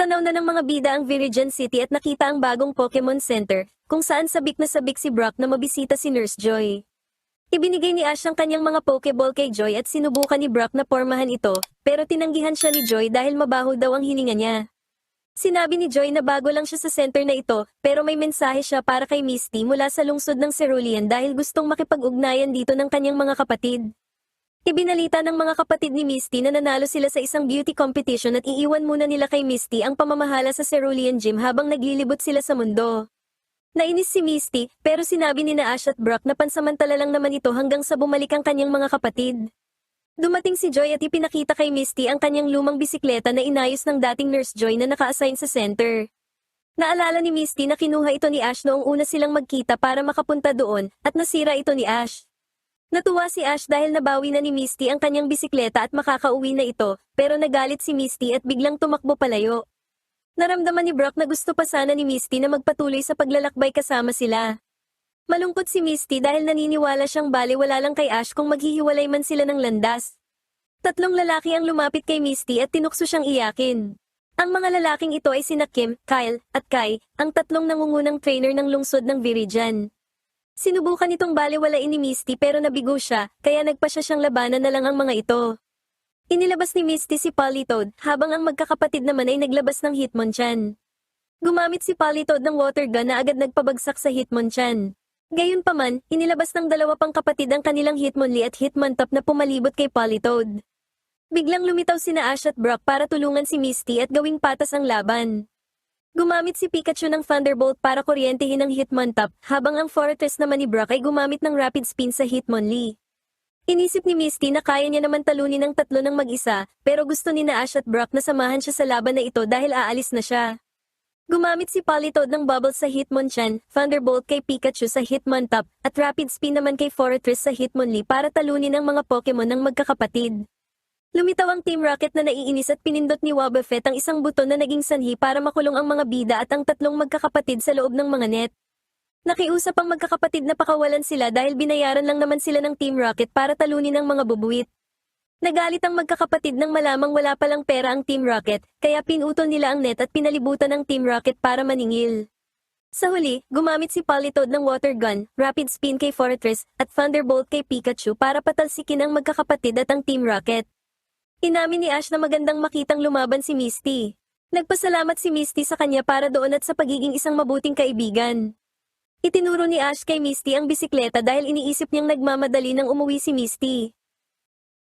Natanaw na ng mga bida ang Viridian City at nakita ang bagong Pokemon Center, kung saan sabik na sabik si Brock na mabisita si Nurse Joy. Ibinigay ni Ash ang kanyang mga Pokeball kay Joy at sinubukan ni Brock na pormahan ito, pero tinanggihan siya ni Joy dahil mabaho daw ang hininga niya. Sinabi ni Joy na bago lang siya sa center na ito, pero may mensahe siya para kay Misty mula sa lungsod ng Cerulean dahil gustong makipag-ugnayan dito ng kanyang mga kapatid. Ibinalita ng mga kapatid ni Misty na nanalo sila sa isang beauty competition at iiwan muna nila kay Misty ang pamamahala sa Cerulean Gym habang naglilibot sila sa mundo. Nainis si Misty, pero sinabi ni na Ash at Brock na pansamantala lang naman ito hanggang sa bumalik ang kanyang mga kapatid. Dumating si Joy at ipinakita kay Misty ang kanyang lumang bisikleta na inayos ng dating Nurse Joy na naka-assign sa center. Naalala ni Misty na kinuha ito ni Ash noong una silang magkita para makapunta doon, at nasira ito ni Ash. Natuwa si Ash dahil nabawi na ni Misty ang kanyang bisikleta at makakauwi na ito, pero nagalit si Misty at biglang tumakbo palayo. Naramdaman ni Brock na gusto pa sana ni Misty na magpatuloy sa paglalakbay kasama sila. Malungkot si Misty dahil naniniwala siyang baliwala lang kay Ash kung maghihiwalay man sila ng landas. Tatlong lalaki ang lumapit kay Misty at tinukso siyang iyakin. Ang mga lalaking ito ay sina Kim, Kyle, at Kai, ang tatlong nangungunang trainer ng lungsod ng Viridian. Sinubukan itong baliwalain ni Misty pero nabigo siya, kaya nagpa siya siyang labanan na lang ang mga ito. Inilabas ni Misty si Politoed, habang ang magkakapatid naman ay naglabas ng Hitmonchan. Gumamit si Politoed ng water gun na agad nagpabagsak sa Hitmonchan. Gayunpaman, inilabas ng dalawa pang kapatid ang kanilang Hitmonlee at Hitmontop na pumalibot kay Politoed. Biglang lumitaw sina Ash at Brock para tulungan si Misty at gawing patas ang laban. Gumamit si Pikachu ng Thunderbolt para kuryentehin ang Hitmontop, habang ang Fortress naman ni Brock ay gumamit ng Rapid Spin sa Hitmonlee. Inisip ni Misty na kaya niya naman talunin ng tatlo ng mag-isa, pero gusto ni na Ash at Brock na samahan siya sa laban na ito dahil aalis na siya. Gumamit si Politoed ng Bubbles sa Hitmonchan, Thunderbolt kay Pikachu sa Hitmontop, at Rapid Spin naman kay Fortress sa Hitmonlee para talunin ang mga Pokemon ng magkakapatid. Lumitaw ang Team Rocket na naiinis at pinindot ni Wobbuffet ang isang buton na naging sanhi para makulong ang mga bida at ang tatlong magkakapatid sa loob ng mga net. Nakiusap ang magkakapatid na pakawalan sila dahil binayaran lang naman sila ng Team Rocket para talunin ang mga bubuwit. Nagalit ang magkakapatid nang malamang wala palang pera ang Team Rocket, kaya pinutol nila ang net at pinalibutan ng Team Rocket para maningil. Sa huli, gumamit si Politoed ng Water Gun, Rapid Spin kay Fortress, at Thunderbolt kay Pikachu para patalsikin ang magkakapatid at ang Team Rocket. Inamin ni Ash na magandang makitang lumaban si Misty. Nagpasalamat si Misty sa kanya para doon at sa pagiging isang mabuting kaibigan. Itinuro ni Ash kay Misty ang bisikleta dahil iniisip niyang nagmamadali nang umuwi si Misty.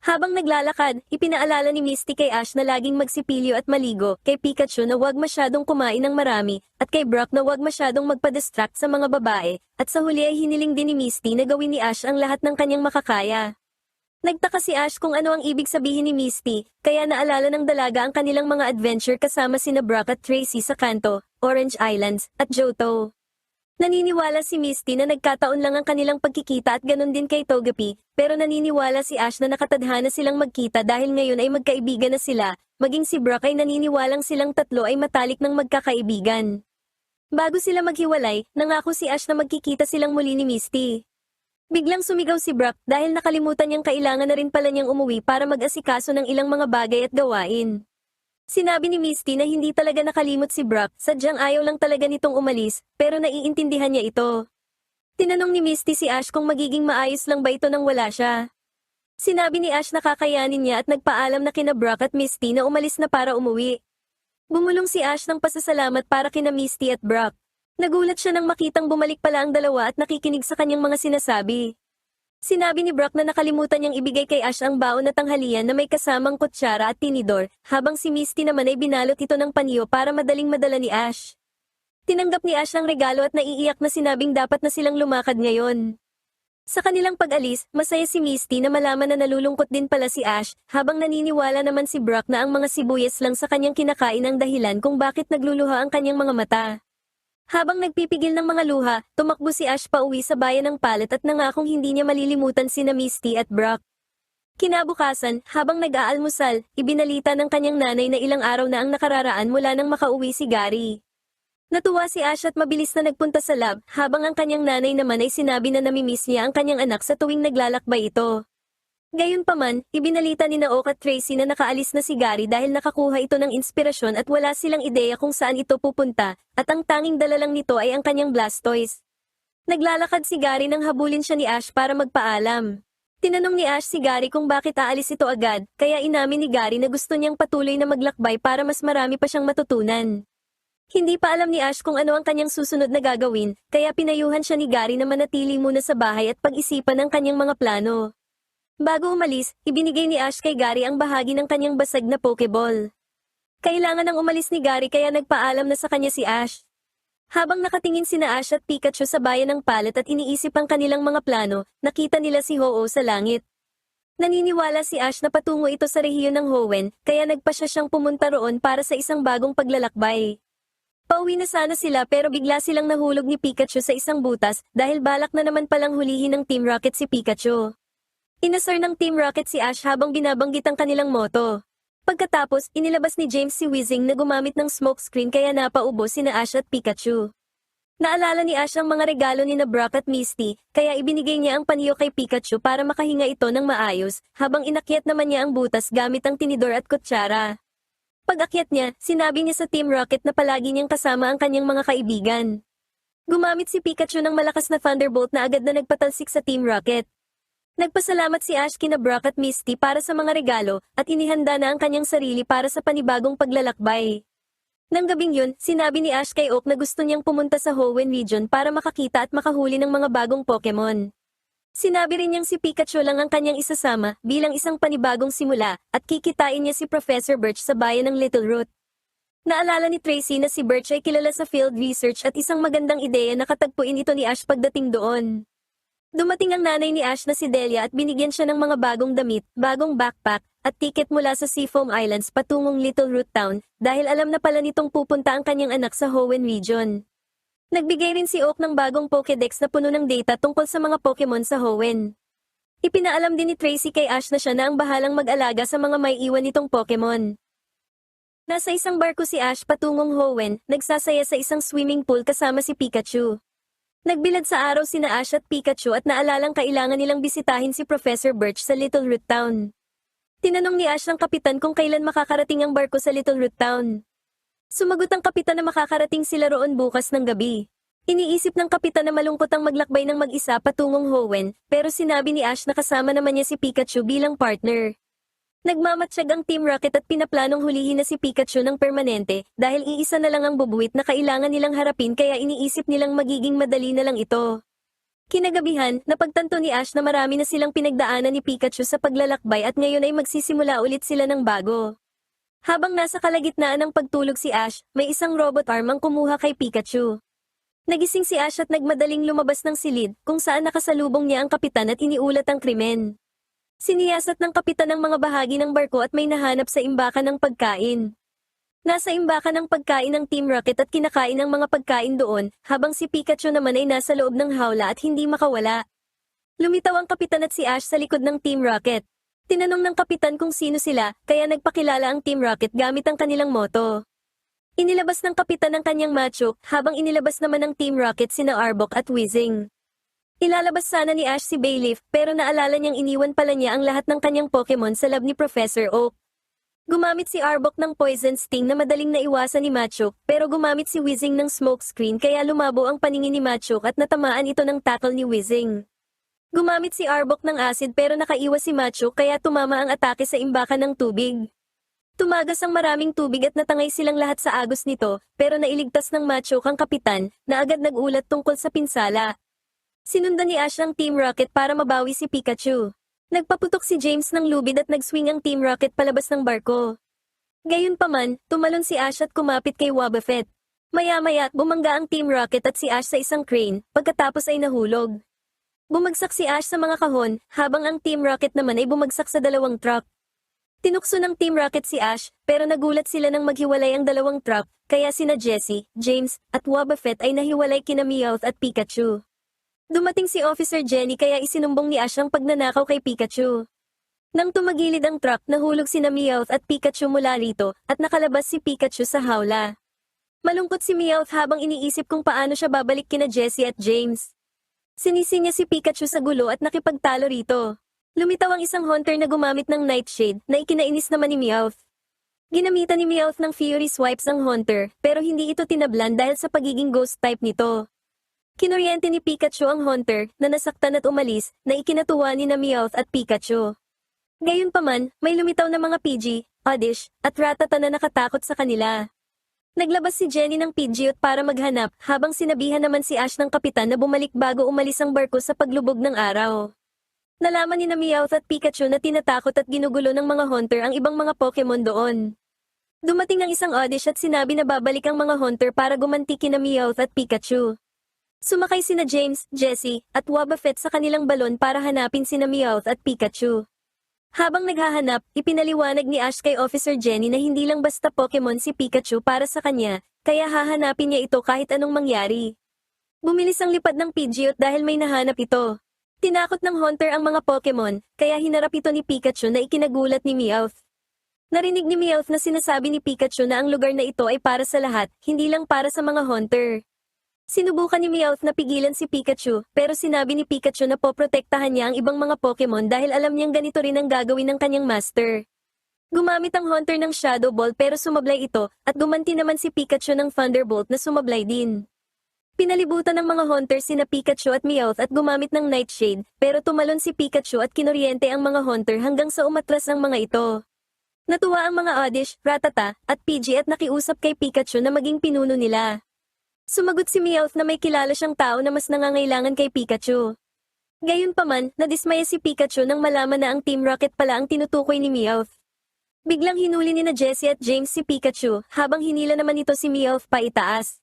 Habang naglalakad, ipinaalala ni Misty kay Ash na laging magsipilyo at maligo, kay Pikachu na huwag masyadong kumain ng marami, at kay Brock na huwag masyadong magpa-distract sa mga babae, at sa huli ay hiniling din ni Misty na gawin ni Ash ang lahat ng kanyang makakaya. Nagtaka si Ash kung ano ang ibig sabihin ni Misty, kaya naalala ng dalaga ang kanilang mga adventure kasama sina Brock at Tracy sa Kanto, Orange Islands, at Johto. Naniniwala si Misty na nagkataon lang ang kanilang pagkikita at ganun din kay Togepi, pero naniniwala si Ash na nakatadhana silang magkita dahil ngayon ay magkaibigan na sila, maging si Brock ay naniniwalang silang tatlo ay matalik ng magkakaibigan. Bago sila maghiwalay, nangako si Ash na magkikita silang muli ni Misty. Biglang sumigaw si Brock dahil nakalimutan niyang kailangan na rin pala niyang umuwi para mag-asikaso ng ilang mga bagay at gawain. Sinabi ni Misty na hindi talaga nakalimot si Brock, sadyang ayaw lang talaga nitong umalis, pero naiintindihan niya ito. Tinanong ni Misty si Ash kung magiging maayos lang ba ito nang wala siya. Sinabi ni Ash na kakayanin niya at nagpaalam na kina Brock at Misty na umalis na para umuwi. Bumulong si Ash ng pasasalamat para kina Misty at Brock. Nagulat siya nang makitang bumalik pala ang dalawa at nakikinig sa kanyang mga sinasabi. Sinabi ni Brock na nakalimutan niyang ibigay kay Ash ang baon na tanghalian na may kasamang kutsara at tinidor, habang si Misty naman ay binalot ito ng panyo para madaling madala ni Ash. Tinanggap ni Ash ang regalo at naiiyak na sinabing dapat na silang lumakad ngayon. Sa kanilang pag-alis, masaya si Misty na malaman na nalulungkot din pala si Ash, habang naniniwala naman si Brock na ang mga sibuyas lang sa kanyang kinakain ang dahilan kung bakit nagluluha ang kanyang mga mata. Habang nagpipigil ng mga luha, tumakbo si Ash pauwi sa bayan ng Pallet at nangakong hindi niya malilimutan sina Misty at Brock. Kinabukasan, habang nag-aalmusal, ibinalita ng kanyang nanay na ilang araw na ang nakararaan mula nang makauwi si Gary. Natuwa si Ash at mabilis na nagpunta sa lab, habang ang kanyang nanay naman ay sinabi na namimiss niya ang kanyang anak sa tuwing naglalakbay ito. Gayunpaman, ibinalita ni Naok at Tracy na nakaalis na si Gary dahil nakakuha ito ng inspirasyon at wala silang ideya kung saan ito pupunta, at ang tanging dala lang nito ay ang kanyang Blastoise. Naglalakad si Gary nang habulin siya ni Ash para magpaalam. Tinanong ni Ash si Gary kung bakit aalis ito agad, kaya inamin ni Gary na gusto niyang patuloy na maglakbay para mas marami pa siyang matutunan. Hindi pa alam ni Ash kung ano ang kanyang susunod na gagawin, kaya pinayuhan siya ni Gary na manatili muna sa bahay at pag-isipan ang kanyang mga plano. Bago umalis, ibinigay ni Ash kay Gary ang bahagi ng kanyang basag na Pokeball. Kailangan nang umalis ni Gary kaya nagpaalam na sa kanya si Ash. Habang nakatingin sina Ash at Pikachu sa bayan ng Palet at iniisip ang kanilang mga plano, nakita nila si Ho-Oh sa langit. Naniniwala si Ash na patungo ito sa rehiyon ng Hoenn, kaya nagpasya siyang pumunta roon para sa isang bagong paglalakbay. Pauwi na sana sila pero bigla silang nahulog ni Pikachu sa isang butas dahil balak na naman palang hulihin ng Team Rocket si Pikachu. Inasar ng Team Rocket si Ash habang binabanggit ang kanilang moto. Pagkatapos, inilabas ni James si Weezing na gumamit ng smokescreen kaya napaubo sina Ash at Pikachu. Naalala ni Ash ang mga regalo ni Brock at Misty, kaya ibinigay niya ang panyo kay Pikachu para makahinga ito ng maayos, habang inakyat naman niya ang butas gamit ang tinidor at kutsara. Pag-akyat niya, sinabi niya sa Team Rocket na palagi niyang kasama ang kanyang mga kaibigan. Gumamit si Pikachu ng malakas na Thunderbolt na agad na nagpatalsik sa Team Rocket. Nagpasalamat si Ash kina Brock at Misty para sa mga regalo at inihanda na ang kanyang sarili para sa panibagong paglalakbay. Nang gabing yun, sinabi ni Ash kay Oak na gusto niyang pumunta sa Hoenn region para makakita at makahuli ng mga bagong Pokemon. Sinabi rin niyang si Pikachu lang ang kanyang isasama bilang isang panibagong simula at kikitain niya si Professor Birch sa bayan ng Little Root. Naalala ni Tracy na si Birch ay kilala sa field research at isang magandang ideya na katagpuin ito ni Ash pagdating doon. Dumating ang nanay ni Ash na si Delia at binigyan siya ng mga bagong damit, bagong backpack, at tiket mula sa Seafoam Islands patungong Little Root Town dahil alam na pala nitong pupunta ang kanyang anak sa Hoenn region. Nagbigay rin si Oak ng bagong Pokédex na puno ng data tungkol sa mga Pokemon sa Hoenn. Ipinaalam din ni Tracy kay Ash na siya na ang bahalang mag-alaga sa mga may iwan nitong Pokemon. Nasa isang barko si Ash patungong Hoenn, nagsasaya sa isang swimming pool kasama si Pikachu. Nagbilad sa araw sina Ash at Pikachu at naalalang kailangan nilang bisitahin si Professor Birch sa Little Root Town. Tinanong ni Ash ang kapitan kung kailan makakarating ang barko sa Little Root Town. Sumagot ang kapitan na makakarating sila roon bukas ng gabi. Iniisip ng kapitan na malungkot ang maglakbay ng mag-isa patungong Hoenn, pero sinabi ni Ash na kasama naman niya si Pikachu bilang partner. Nagmamatsyag ang Team Rocket at pinaplanong hulihin na si Pikachu ng permanente dahil iisa na lang ang bubuwit na kailangan nilang harapin kaya iniisip nilang magiging madali na lang ito. Kinagabihan, napagtanto ni Ash na marami na silang pinagdaanan ni Pikachu sa paglalakbay at ngayon ay magsisimula ulit sila ng bago. Habang nasa kalagitnaan ng pagtulog si Ash, may isang robot arm ang kumuha kay Pikachu. Nagising si Ash at nagmadaling lumabas ng silid kung saan nakasalubong niya ang kapitan at iniulat ang krimen. Siniyasat ng kapitan ang mga bahagi ng barko at may nahanap sa imbakan ng pagkain. Nasa imbakan ng pagkain ng Team Rocket at kinakain ang mga pagkain doon, habang si Pikachu naman ay nasa loob ng hawla at hindi makawala. Lumitaw ang kapitan at si Ash sa likod ng Team Rocket. Tinanong ng kapitan kung sino sila, kaya nagpakilala ang Team Rocket gamit ang kanilang moto. Inilabas ng kapitan ang kanyang Machoke, habang inilabas naman ng Team Rocket sina Arbok at Weezing. Ilalabas sana ni Ash si Bayleaf pero naalala niyang iniwan pala niya ang lahat ng kanyang Pokemon sa lab ni Professor Oak. Gumamit si Arbok ng Poison Sting na madaling naiwasan ni Machoke pero gumamit si Weezing ng Smokescreen kaya lumabo ang paningin ni Machoke at natamaan ito ng tackle ni Weezing. Gumamit si Arbok ng Acid pero nakaiwas si Machoke kaya tumama ang atake sa imbakan ng tubig. Tumagas ang maraming tubig at natangay silang lahat sa agos nito pero nailigtas ng Machoke ang kapitan na agad nagulat tungkol sa pinsala. Sinundan ni Ash ang Team Rocket para mabawi si Pikachu. Nagpaputok si James ng lubid at nag-swing ang Team Rocket palabas ng barko. Gayunpaman, tumalon si Ash at kumapit kay Wobbuffet. Maya-maya, bumangga ang Team Rocket at si Ash sa isang crane, pagkatapos ay nahulog. Bumagsak si Ash sa mga kahon, habang ang Team Rocket naman ay bumagsak sa dalawang truck. Tinukso ng Team Rocket si Ash, pero nagulat sila nang maghiwalay ang dalawang truck, kaya sina Jessie, James, at Wobbuffet ay nahiwalay kina Meowth at Pikachu. Dumating si Officer Jenny kaya isinumbong ni Ash ang pagnanakaw kay Pikachu. Nang tumagilid ang truck, nahulog sina Meowth at Pikachu mula rito, at nakalabas si Pikachu sa hawla. Malungkot si Meowth habang iniisip kung paano siya babalik kina Jessie at James. Sinisi niya si Pikachu sa gulo at nakipagtalo rito. Lumitaw ang isang hunter na gumamit ng Nightshade na ikinainis naman ni Meowth. Ginamitan ni Meowth ng Fury Swipes ang hunter pero hindi ito tinablan dahil sa pagiging ghost type nito. Kinuryente ni Pikachu ang hunter na nasaktan at umalis na ikinatuwa ni na Meowth at Pikachu. Gayunpaman, may lumitaw na mga Pidgey, Oddish, at Rattata na nakatakot sa kanila. Naglabas si Jenny ng Pidgeot para maghanap habang sinabihan naman si Ash ng kapitan na bumalik bago umalis ang barko sa paglubog ng araw. Nalaman ni na Meowth at Pikachu na tinatakot at ginugulo ng mga hunter ang ibang mga Pokemon doon. Dumating ang isang Oddish at sinabi na babalik ang mga hunter para gumanti kina Meowth at Pikachu. Sumakay sina James, Jessie, at Wobbuffet sa kanilang balon para hanapin sina Meowth at Pikachu. Habang naghahanap, ipinaliwanag ni Ash kay Officer Jenny na hindi lang basta Pokemon si Pikachu para sa kanya, kaya hahanapin niya ito kahit anong mangyari. Bumilis ang lipad ng Pidgeot dahil may nahanap ito. Tinakot ng hunter ang mga Pokemon, kaya hinarap ito ni Pikachu na ikinagulat ni Meowth. Narinig ni Meowth na sinasabi ni Pikachu na ang lugar na ito ay para sa lahat, hindi lang para sa mga hunter. Sinubukan ni Meowth na pigilan si Pikachu, pero sinabi ni Pikachu na poprotektahan niya ang ibang mga Pokemon dahil alam niyang ganito rin ang gagawin ng kanyang master. Gumamit ang hunter ng Shadow Ball pero sumablay ito, at gumanti naman si Pikachu ng Thunderbolt na sumablay din. Pinalibutan ng mga hunter sina Pikachu at Meowth at gumamit ng Nightshade, pero tumalon si Pikachu at kinuryente ang mga hunter hanggang sa umatras ang mga ito. Natuwa ang mga Oddish, Rattata, at Pidgey at nakiusap kay Pikachu na maging pinuno nila. Sumagot si Meowth na may kilala siyang tao na mas nangangailangan kay Pikachu. Gayunpaman, nadismaya si Pikachu nang malaman na ang Team Rocket pala ang tinutukoy ni Meowth. Biglang hinuli ni na Jessie at James si Pikachu, habang hinila naman ito si Meowth pa itaas.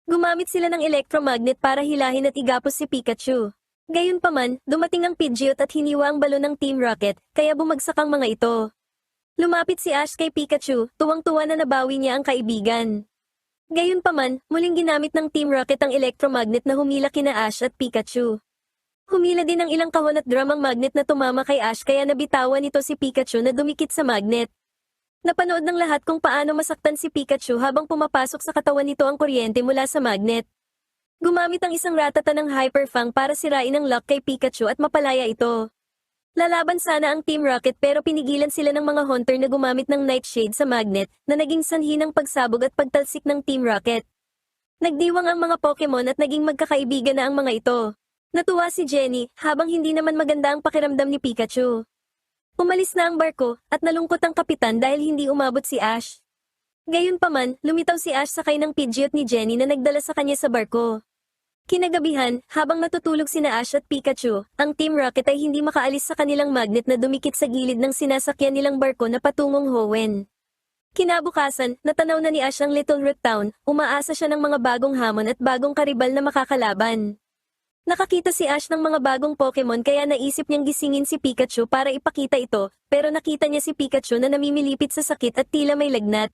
Gumamit sila ng electromagnet para hilahin at igapos si Pikachu. Gayunpaman, dumating ang Pidgeot at hiniwa ang balon ng Team Rocket, kaya bumagsak ang mga ito. Lumapit si Ash kay Pikachu, tuwang-tuwa na nabawi niya ang kaibigan. Gayunpaman, muling ginamit ng Team Rocket ang electromagnet na humila kina Ash at Pikachu. Humila din ang ilang kahon at drum ang magnet na tumama kay Ash kaya nabitawan nito si Pikachu na dumikit sa magnet. Napanood ng lahat kung paano masaktan si Pikachu habang pumapasok sa katawan nito ang kuryente mula sa magnet. Gumamit ang isang Rattata ng Hyper Fang para sirain ang lock kay Pikachu at mapalaya ito. Lalaban sana ang Team Rocket pero pinigilan sila ng mga hunter na gumamit ng Nightshade sa magnet na naging sanhi ng pagsabog at pagtalsik ng Team Rocket. Nagdiwang ang mga Pokemon at naging magkakaibigan na ang mga ito. Natuwa si Jenny habang hindi naman maganda ang pakiramdam ni Pikachu. Umalis na ang barko at nalungkot ang kapitan dahil hindi umabot si Ash. Gayunpaman, lumitaw si Ash sakay ng Pidgeot ni Jenny na nagdala sa kanya sa barko. Kinagabihan, habang natutulog sina Ash at Pikachu, ang Team Rocket ay hindi makaalis sa kanilang magnet na dumikit sa gilid ng sinasakyan nilang barko na patungong Hoenn. Kinabukasan, natanaw na ni Ash ang Little Root Town, umaasa siya ng mga bagong hamon at bagong karibal na makakalaban. Nakakita si Ash ng mga bagong Pokemon kaya naisip niyang gisingin si Pikachu para ipakita ito, pero nakita niya si Pikachu na namimilipit sa sakit at tila may lagnat.